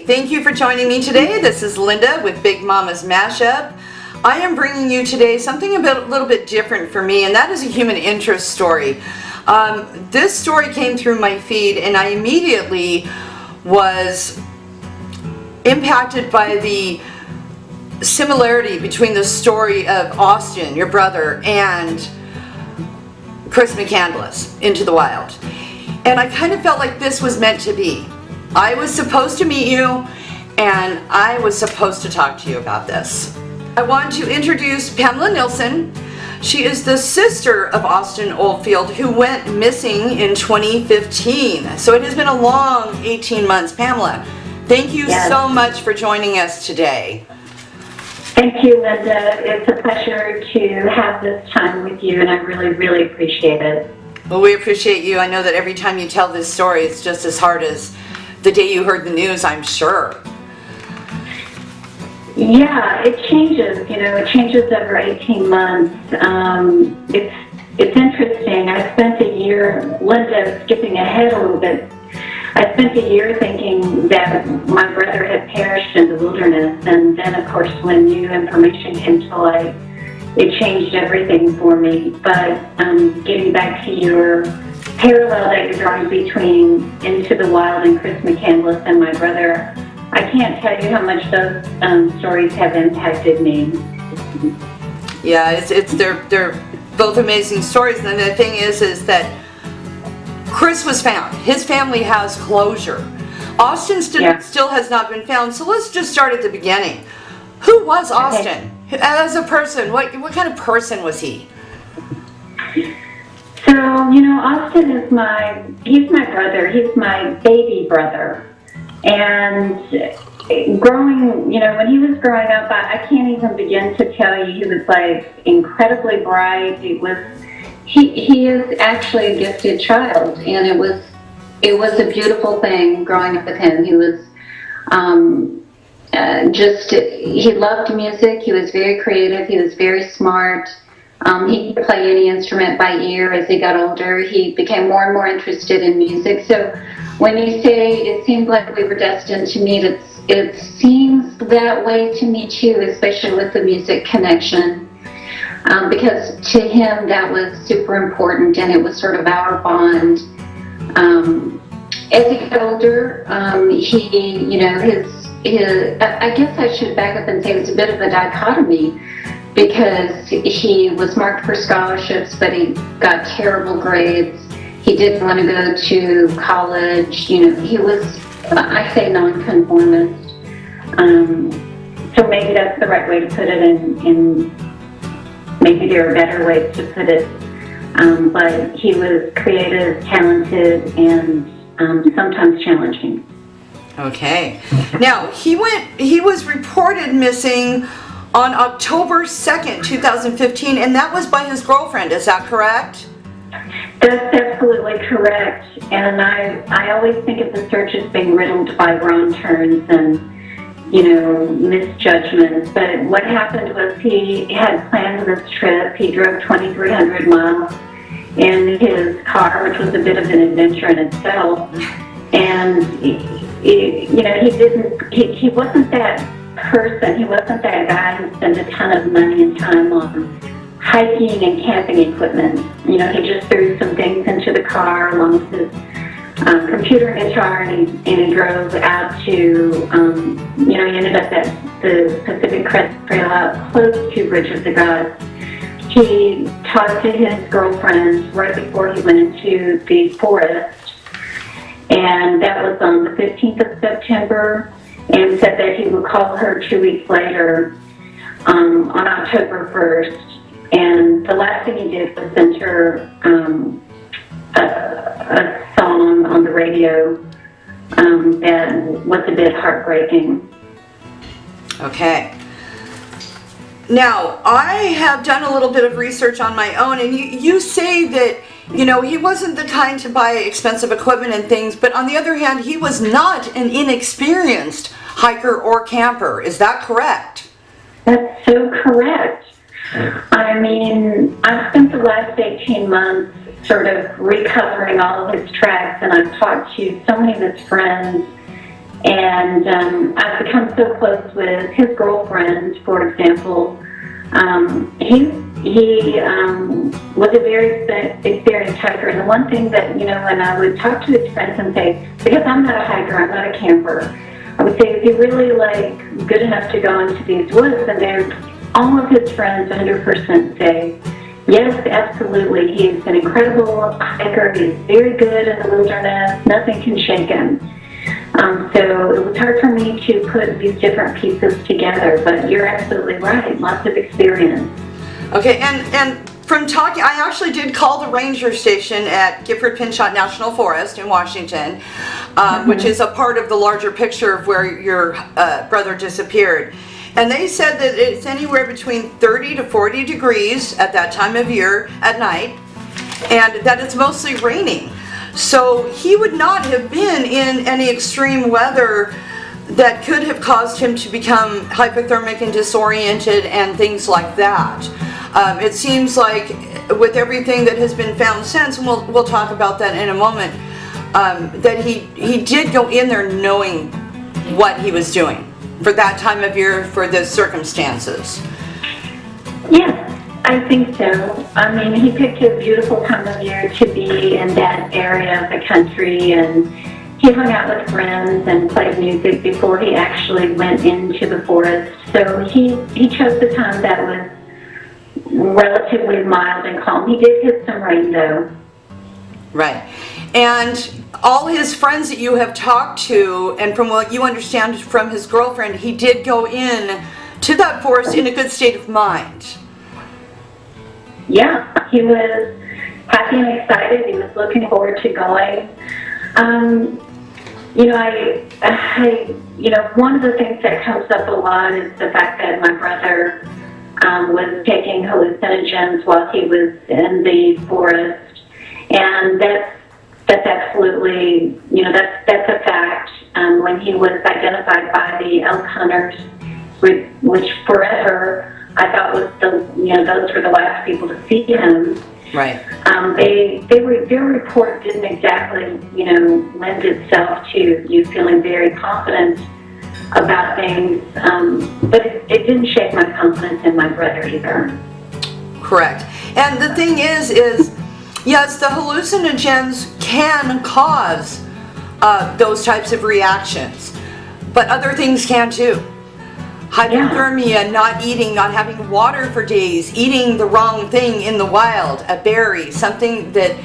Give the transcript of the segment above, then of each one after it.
Thank you for joining me today. This is Linda with Big Mommas Mashup. I am bringing you today something a little bit different for me, and that is a human interest story. This story came through my feed, and I immediately was impacted by the similarity between the story of Austin, your brother, and Chris McCandless, Into the Wild. And I kind of felt like this was meant to be. I was supposed to meet you, and I was supposed to talk to you about this. I want to introduce Pamela Nilsson. She is the sister of Austin Oldfield, who went missing in 2015. So it has been a long 18 months. Pamela, thank you so much for joining us today. Thank you, Linda. It's a pleasure to have this time with you, and I really, really appreciate it. Well, we appreciate you. I know that every time you tell this story, it's just as hard as the day you heard the news, I'm sure. Yeah, it changes. You know, it changes over 18 months. It's interesting. I spent a year, Linda, skipping ahead a little bit. I spent a year thinking that my brother had perished in the wilderness, and then, of course, when new information came to light, it changed everything for me. But getting back to your parallel that you're drawing between Into the Wild and Chris McCandless and my brother, I can't tell you how much those stories have impacted me. Yeah, they're both amazing stories, and the thing is that Chris was found. His family has closure. Austin still has not been found. So let's just start at the beginning. Who was Austin? Okay. As a person, what kind of person was he? So, you know, Austin is he's my brother. He's my baby brother. And growing, you know, when he was growing up, I can't even begin to tell you, he was like incredibly bright. He is actually a gifted child, and it was a beautiful thing growing up with him. He was he loved music. He was very creative. He was very smart. He could play any instrument by ear. As he got older, he became more and more interested in music. So when you say it seemed like we were destined to meet, it seems that way to me too, especially with the music connection. Because to him that was super important, and it was sort of our bond. As he got older, he, you know, I guess I should back up and say it was a bit of a dichotomy, because he was marked for scholarships, but he got terrible grades. He didn't want to go to college. You know, he was, I say, nonconformist. So maybe that's the right way to put it, and maybe there are better ways to put it. But he was creative, talented, and sometimes challenging. Okay. Now, he was reported missing on October 2nd, 2015, and that was by his girlfriend. Is that correct? That's absolutely correct. And I always think of the search as being riddled by wrong turns and, you know, misjudgments. But what happened was he had planned this trip. He drove 2,300 miles in his car, which was a bit of an adventure in itself. And, you know, he wasn't that person. He wasn't that guy who spent a ton of money and time on hiking and camping equipment. You know, he just threw some things into the car along with his computer and guitar, and he drove out to, you know, he ended up at the Pacific Crest Trail out close to Bridge of the Gods. He talked to his girlfriend right before he went into the forest, and that was on the 15th of September, and said that he would call her 2 weeks later on October 1st. And the last thing he did was send her a song on the radio that was a bit heartbreaking. Okay. Now, I have done a little bit of research on my own, and you say that, you know, he wasn't the kind to buy expensive equipment and things, but on the other hand, he was not an inexperienced hiker or camper. Is that correct? That's so correct. I mean, I've spent the last 18 months sort of recovering all of his tracks, and I've talked to so many of his friends, And I've become so close with his girlfriend, for example. He was a very experienced hiker. And the one thing that, when I would talk to his friends and say, because I'm not a hiker, I'm not a camper, I would say, is he really good enough to go into these woods? And all of his friends 100% say, yes, absolutely. He's an incredible hiker. He's very good in the wilderness. Nothing can shake him. So it was hard for me to put these different pieces together, but you're absolutely right. Lots of experience. Okay, and from talking, I actually did call the ranger station at Gifford-Pinchot National Forest in Washington, which is a part of the larger picture of where your brother disappeared. And they said that it's anywhere between 30 to 40 degrees at that time of year at night, and that it's mostly raining. So he would not have been in any extreme weather that could have caused him to become hypothermic and disoriented and things like that. It seems like with everything that has been found since, and we'll talk about that in a moment, that he did go in there knowing what he was doing for that time of year, for the circumstances. Yes, I think so. I mean, he picked a beautiful time of year to be in that area of the country, and he hung out with friends and played music before he actually went into the forest. So he chose the time that was relatively mild and calm. He did hit some rain, though. Right. And all his friends that you have talked to, and from what you understand from his girlfriend, he did go in to that forest in a good state of mind. Yeah, he was happy and excited. He was looking forward to going. One of the things that comes up a lot is the fact that my brother was taking hallucinogens while he was in the forest, and that's absolutely, that's a fact. When he was identified by the elk hunters, which forever I thought was those were the last people to see him. Right. Their report didn't exactly, lend itself to you feeling very confident about things, but it didn't shake my confidence in my brother either. Correct. And the thing is yes, the hallucinogens can cause those types of reactions, but other things can too. Hypothermia, not eating, not having water for days, eating the wrong thing in the wild, a berry, something that,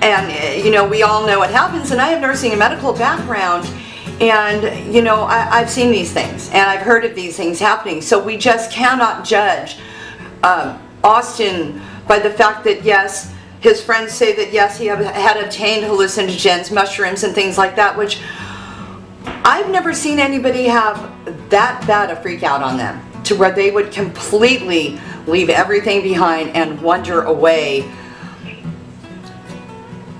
and we all know what happens, and I have nursing and medical background, and I've seen these things, and I've heard of these things happening, so we just cannot judge Austin by the fact that, yes, his friends say that, yes, he had obtained hallucinogens, mushrooms, and things like that, which I've never seen anybody have that bad a freak out on them to where they would completely leave everything behind and wander away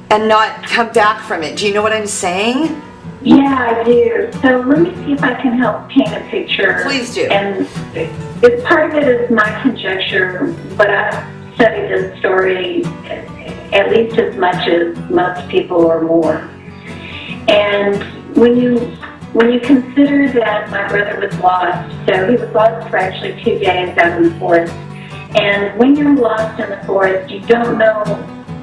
and not come back from it. Do you know what I'm saying? Yeah, I do. So let me see if I can help paint a picture. Please do. And part of it is my conjecture, but I've studied this story at least as much as most people or more. And when you consider that my brother was lost, so he was lost for actually 2 days out in the forest, and when you're lost in the forest, you don't know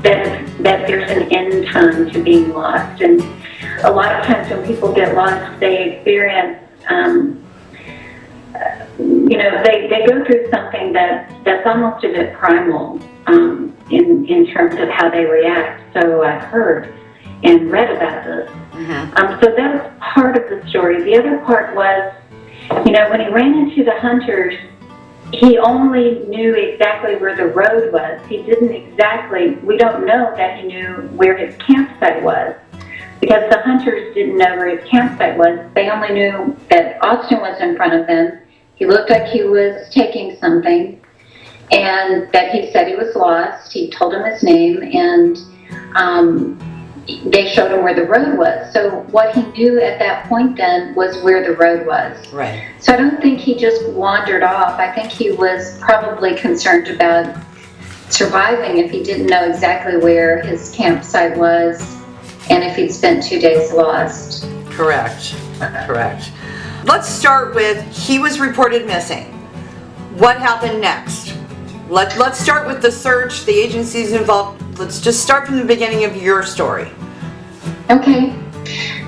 that there's an end time to being lost. And a lot of times when people get lost, they experience, they go through something that's almost a bit primal in terms of how they react. So I've heard and read about this. So that was part of the story. The other part was, when he ran into the hunters, he only knew exactly where the road was. We don't know that he knew where his campsite was, because the hunters didn't know where his campsite was. They only knew that Austin was in front of them. He looked like he was taking something, and that he said he was lost. He told him his name, and they showed him where the road was. So what he knew at that point then was where the road was. Right. So I don't think he just wandered off. I think he was probably concerned about surviving if he didn't know exactly where his campsite was and if he'd spent 2 days lost. Correct. Correct. Let's start with, he was reported missing. What happened next? Let's start with the search, the agencies involved. Let's just start from the beginning of your story. Okay.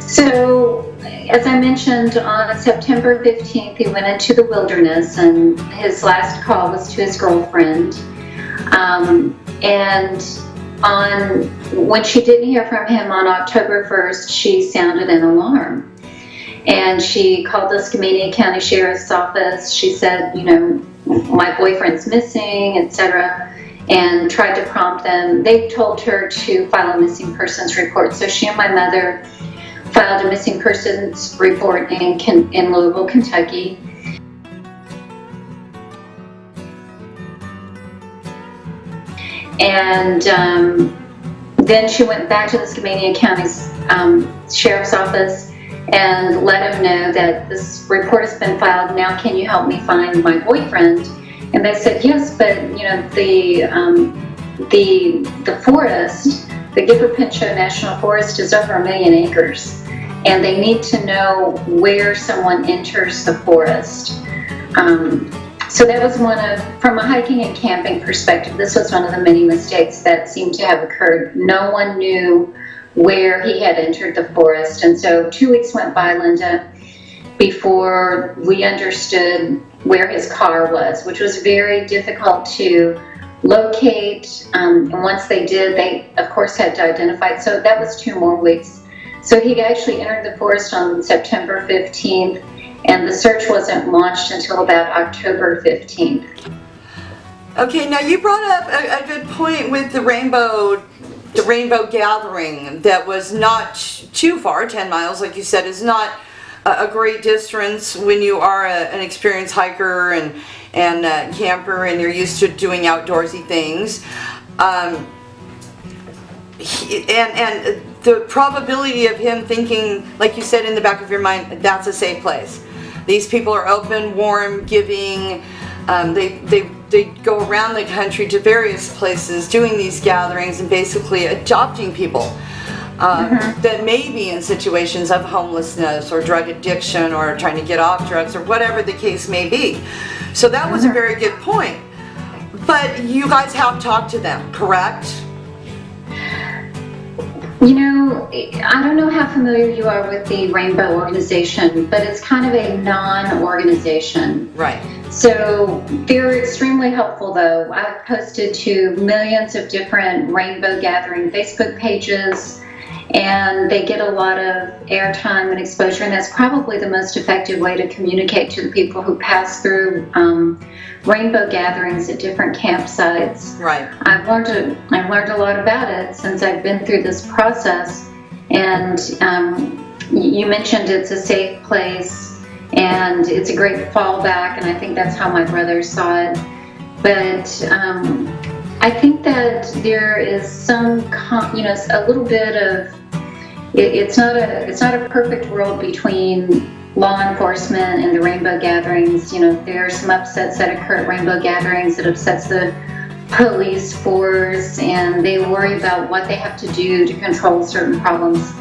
So, as I mentioned, on September 15th, he went into the wilderness, and his last call was to his girlfriend. And when she didn't hear from him on October 1st, she sounded an alarm. And she called the Skamania County Sheriff's Office. She said, my boyfriend's missing, etc., and tried to prompt them. They told her to file a missing persons report. So she and my mother filed a missing persons report in Louisville, Kentucky. And then she went back to the Skamania County's Sheriff's Office and let him know that this report has been filed. Now, can you help me find my boyfriend? And they said, yes, but the forest, the Gifford Pinchot National Forest, is over 1 million acres, and they need to know where someone enters the forest. So that was from a hiking and camping perspective, this was one of the many mistakes that seemed to have occurred. No one knew where he had entered the forest. And so 2 weeks went by, Linda, before we understood where his car was, which was very difficult to locate. And once they did, they, of course, had to identify it. So that was 2 more weeks. So he actually entered the forest on September 15th, and the search wasn't launched until about October 15th. Okay, now you brought up a good point with the rainbow gathering that was not too far. 10 miles, like you said, is not a great distance when you are an experienced hiker and camper, and you're used to doing outdoorsy things. And the probability of him thinking, like you said, in the back of your mind, that's a safe place. These people are open, warm, giving. They go around the country to various places doing these gatherings and basically adopting people that may be in situations of homelessness or drug addiction or trying to get off drugs or whatever the case may be. So that was a very good point. But you guys have talked to them, correct? I don't know how familiar you are with the Rainbow organization, but it's kind of a non-organization. Right. So they're extremely helpful, though. I've posted to millions of different Rainbow Gathering Facebook pages, and they get a lot of airtime and exposure, and that's probably the most effective way to communicate to the people who pass through rainbow gatherings at different campsites. Right. I've learned a lot about it since I've been through this process, and you mentioned it's a safe place and it's a great fallback, and I think that's how my brother saw it. But I think that there is some, a little bit of, it's not a perfect world between law enforcement and the rainbow gatherings. There are some upsets that occur at rainbow gatherings that upsets the police force, and they worry about what they have to do to control certain problems.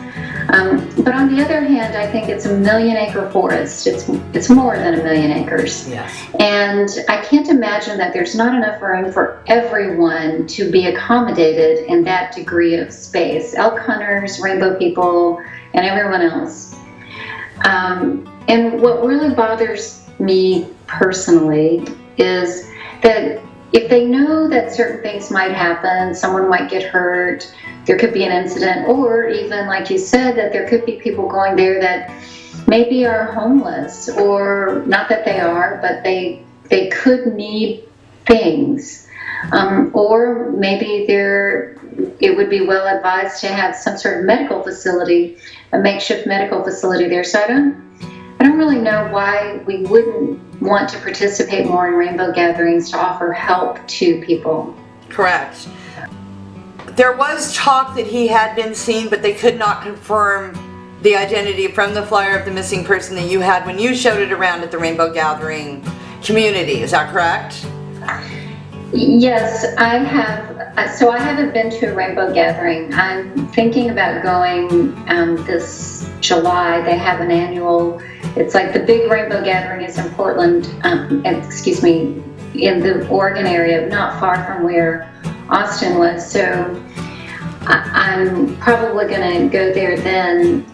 But on the other hand, I think it's a 1 million acre forest. It's more than 1 million acres. Yes. And I can't imagine that there's not enough room for everyone to be accommodated in that degree of space. Elk hunters, rainbow people, and everyone else. And what really bothers me personally is that if they know that certain things might happen, someone might get hurt, there could be an incident, or even, like you said, that there could be people going there that maybe are homeless, or not that they are, but they could need things. Or maybe it would be well advised to have some sort of medical facility, a makeshift medical facility there. So I don't really know why we wouldn't want to participate more in rainbow gatherings to offer help to people. Correct. There was talk that he had been seen, but they could not confirm the identity from the flyer of the missing person that you had when you showed it around at the rainbow gathering community. Is that correct? Yes, I have So I haven't been to a rainbow gathering. I'm thinking about going this July. They have an annual, it's like the big rainbow gathering is in Portland, in the Oregon area, not far from where Austin was. So I'm probably going to go there then.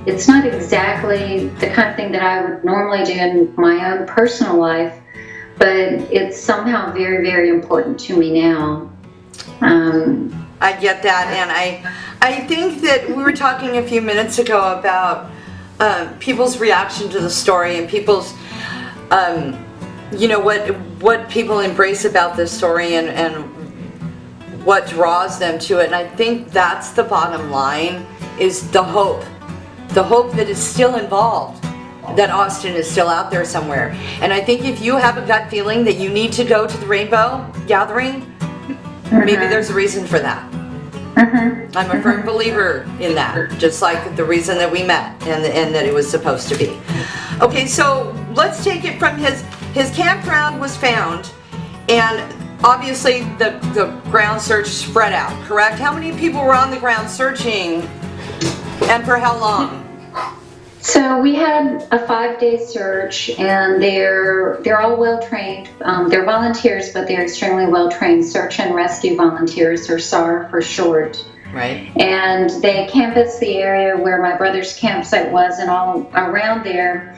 It's not exactly the kind of thing that I would normally do in my own personal life, but it's somehow very, very important to me now. I get that, and I think that we were talking a few minutes ago about people's reaction to the story and people's, what people embrace about this story and what draws them to it. And I think that's the bottom line, is the hope that is still involved, that Austin is still out there somewhere. And I think if you have a gut feeling that you need to go to the rainbow gathering, maybe there's a reason for that. I'm a firm believer in that, just like the reason that we met and that it was supposed to be. Okay, so let's take it from his campground was found, and obviously the ground search spread out, correct? How many people were on the ground searching, and for how long? So we had a 5-day search, and they're all well trained. They're volunteers, but they're extremely well trained search and rescue volunteers, or SAR for short. Right. And they canvassed the area where my brother's campsite was, and all around there.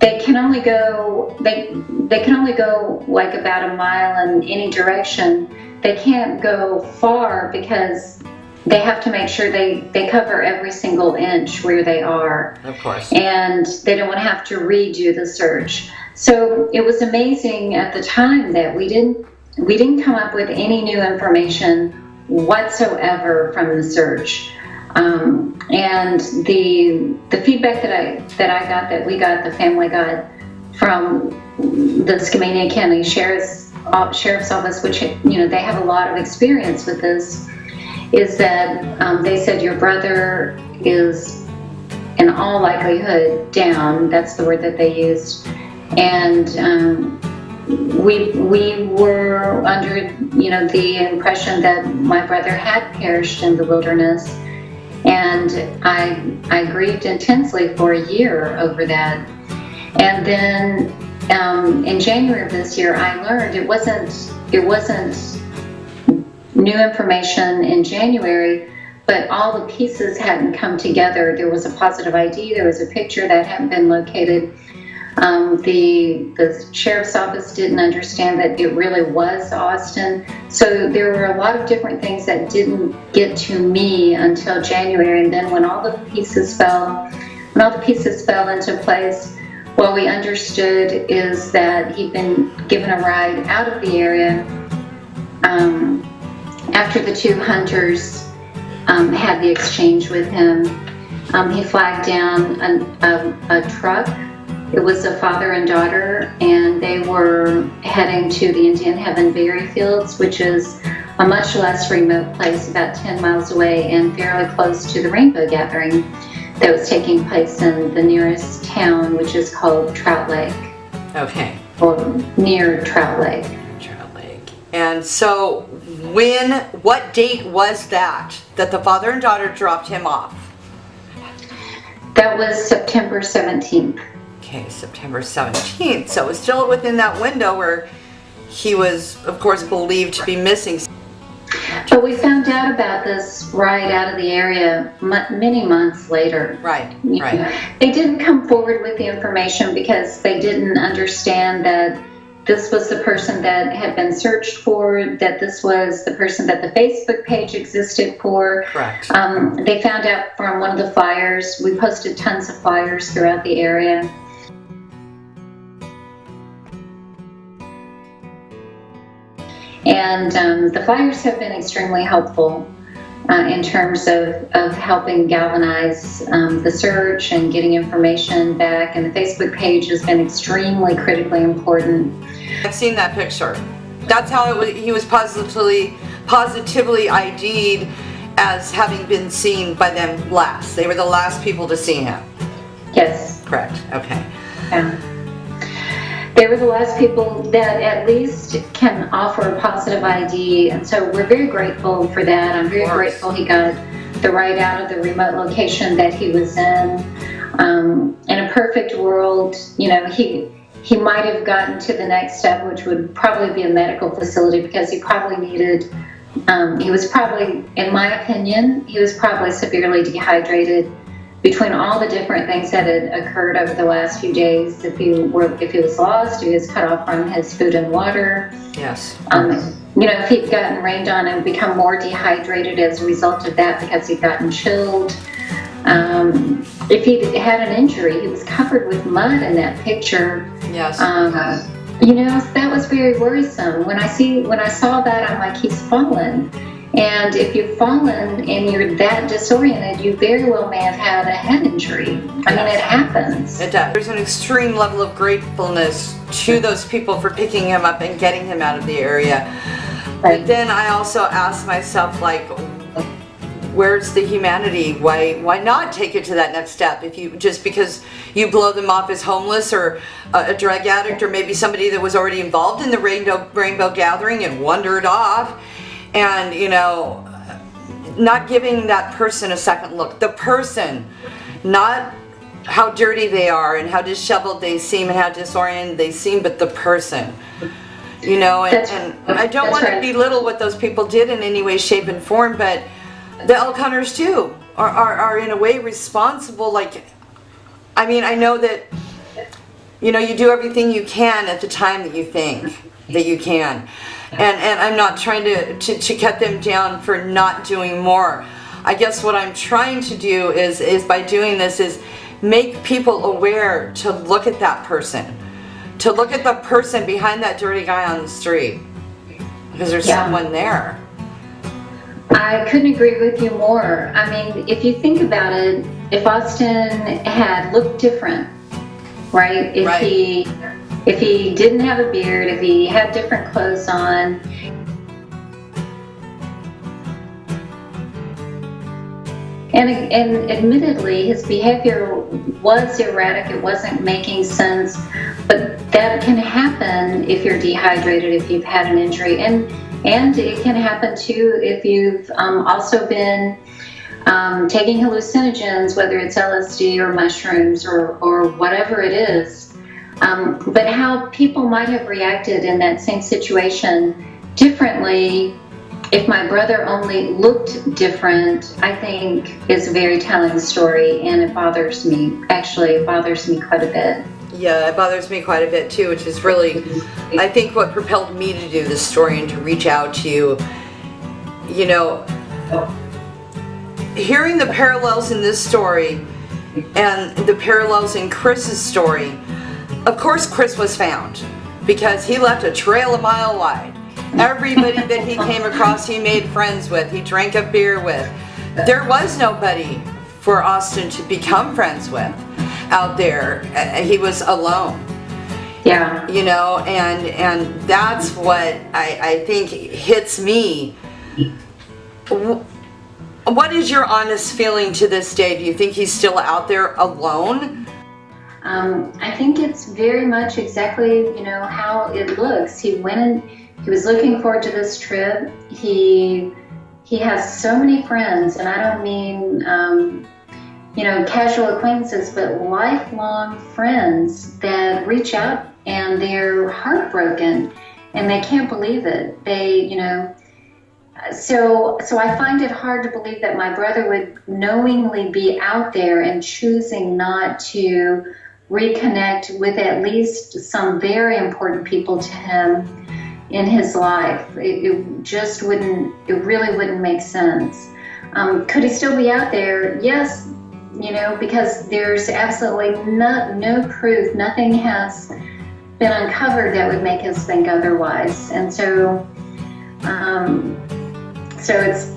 They can only go like about a mile in any direction. They can't go far because they have to make sure they cover every single inch where they are. Of course. And they don't want to have to redo the search. So it was amazing at the time that we didn't come up with any new information whatsoever from the search. And the feedback that we got, the family got from the Skamania County Sheriff's Office, which, they have a lot of experience with this, is that they said your brother is in all likelihood down. That's the word that they used. And we were under, the impression that my brother had perished in the wilderness. And I grieved intensely for a year over that. And then in January of this year, I learned it wasn't new information in January, but all the pieces hadn't come together. There was a positive ID, there was a picture that hadn't been located. The sheriff's office didn't understand that it really was Austin. So there were a lot of different things that didn't get to me until January. And then when all the pieces fell into place, what we understood is that he'd been given a ride out of the area after the two hunters had the exchange with him. He flagged down a truck. It was a father and daughter, and they were heading to the Indian Heaven Berry Fields, which is a much less remote place, about 10 miles away and fairly close to the rainbow gathering that was taking place in the nearest town, which is called Trout Lake. Okay. Or near Trout Lake. Trout Lake. And so what date was that the father and daughter dropped him off? That was September 17th. Okay, September 17th. So it was still within that window where he was, of course, believed to be missing. But we found out about this ride out of the area many months later. Right. They didn't come forward with the information because they didn't understand that this was the person that had been searched for, that this was the person that the Facebook page existed for. Correct. They found out from one of the flyers. We posted tons of flyers throughout the area. And the flyers have been extremely helpful in terms of helping galvanize the search and getting information back. And the Facebook page has been extremely critically important. I've seen that picture. That's how he was positively ID'd as having been seen by them last. They were the last people to see him. Yes. Correct. Okay. Yeah. they were the last people that at least can offer a positive ID, and so we're very grateful for that. I'm very grateful he got the ride out of the remote location that he was in. In a perfect world, you know, he might have gotten to the next step, which would probably be a medical facility, because he probably needed, he was probably, in my opinion, he was probably severely dehydrated between all the different things that had occurred over the last few days. If he was lost, if he was cut off from his food and water. Yes. You know, if he'd gotten rained on and become more dehydrated as a result of that because he'd gotten chilled. If he had an injury, he was covered with mud in that picture. Yes. You know, that was very worrisome. When I saw that, I'm like, he's fallen. And if you've fallen and you're that disoriented, you very well may have had a head injury. I mean, it happens. It does. There's an extreme level of gratefulness to those people for picking him up and getting him out of the area. Right. But then I also ask myself, like, where's the humanity? Why not take it to that next step? If you just because you blow them off as homeless or a drug addict, or maybe somebody that was already involved in the rainbow gathering and wandered off, and you know, not giving that person a second look. The person, not how dirty they are and how disheveled they seem and how disoriented they seem, but the person. You know, and I don't want to belittle what those people did in any way, shape, and form, but the elk hunters too are in a way responsible. Like, I mean, I know that, you know, you do everything you can at the time that you think that you can, and I'm not trying to cut them down for not doing more. I guess what I'm trying to do is by doing this is make people aware to look at that person, to look at the person behind that dirty guy on the street, because there's someone there. I couldn't agree with you more. I mean, if you think about it, if Austin had looked different, right? If he didn't have a beard, if he had different clothes on, and admittedly, his behavior was erratic. It wasn't making sense, but that can happen if you're dehydrated, if you've had an injury, and it can happen too if you've also been taking hallucinogens, whether it's LSD or mushrooms or whatever it is. But how people might have reacted in that same situation differently, if my brother only looked different, I think is a very telling story, and it bothers me. Actually, it bothers me quite a bit. Yeah, it bothers me quite a bit too, which is really, I think, what propelled me to do this story and to reach out to you. You know, hearing the parallels in this story and the parallels in Chris's story, of course Chris was found because he left a trail a mile wide. Everybody that he came across, he made friends with, he drank a beer with. There was nobody for Austin to become friends with out there. He was alone. Yeah. You know, and that's what I think hits me. What is your honest feeling to this day? Do you think he's still out there alone? I think it's very much exactly, you know, how it looks. He went and he was looking forward to this trip. He has so many friends, and I don't mean, you know, casual acquaintances, but lifelong friends that reach out and they're heartbroken and they can't believe it. They, you know, so I find it hard to believe that my brother would knowingly be out there and choosing not to reconnect with at least some very important people to him in his life. It just wouldn't, it really wouldn't make sense. Could he still be out there? Yes, you know, because there's absolutely no proof, nothing has been uncovered that would make us think otherwise. And so,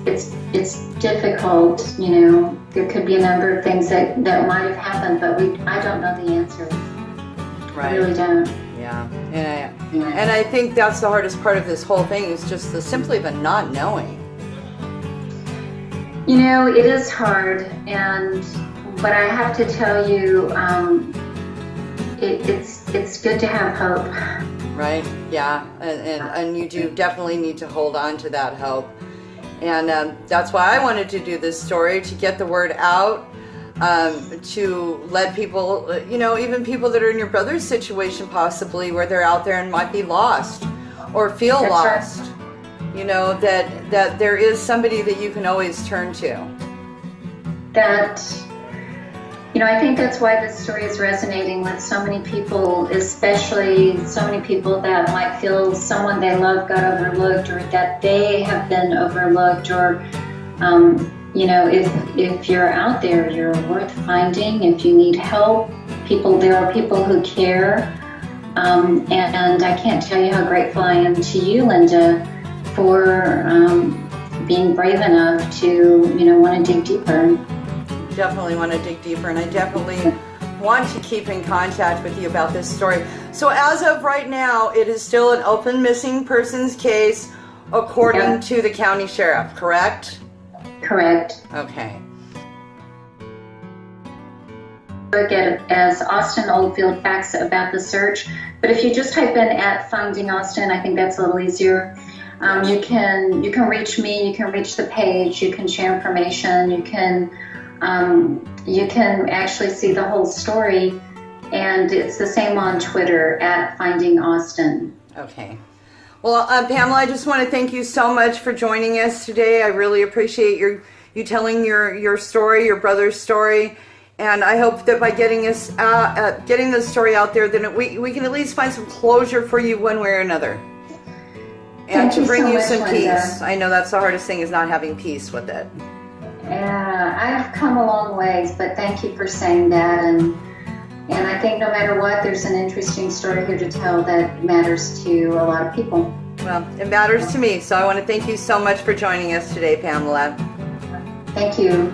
it's difficult, you know. There could be a number of things that might have happened, but I don't know the answer. Right. I really don't. Yeah, and I think that's the hardest part of this whole thing is just simply the not knowing. You know, it is hard, but I have to tell you, it's it's good to have hope. Right? Yeah, and you do definitely need to hold on to that hope. And that's why I wanted to do this story, to get the word out, to let people, even people that are in your brother's situation possibly, where they're out there and might be lost or feel That's lost. right. That there is somebody that you can always turn to. I think that's why this story is resonating with so many people, especially so many people that might feel someone they love got overlooked, or that they have been overlooked, or, if you're out there, you're worth finding. If you need help, there are people who care. And I can't tell you how grateful I am to you, Linda, for being brave enough to, want to dig deeper. Definitely want to dig deeper, and I definitely want to keep in contact with you about this story. So as of right now, it is still an open missing persons case according to the county sheriff, correct? Correct. Okay. Get as Austin Oldfield facts about the search, but if you just type in at Finding Austin, I think that's a little easier. You can reach me, you can reach the page, you can share information, you can actually see the whole story, and it's the same on Twitter at Finding Austin. Okay. Well, Pamela, I just want to thank you so much for joining us today. I really appreciate you telling your story, your brother's story, and I hope that by getting this story out there, then we can at least find some closure for you one way or another, and to bring you some peace. I know that's the hardest thing, is not having peace with it. Yeah, I've come a long ways, but thank you for saying that. And I think no matter what, there's an interesting story here to tell that matters to a lot of people. Well, it matters to me, so I want to thank you so much for joining us today, Pamela. Thank you.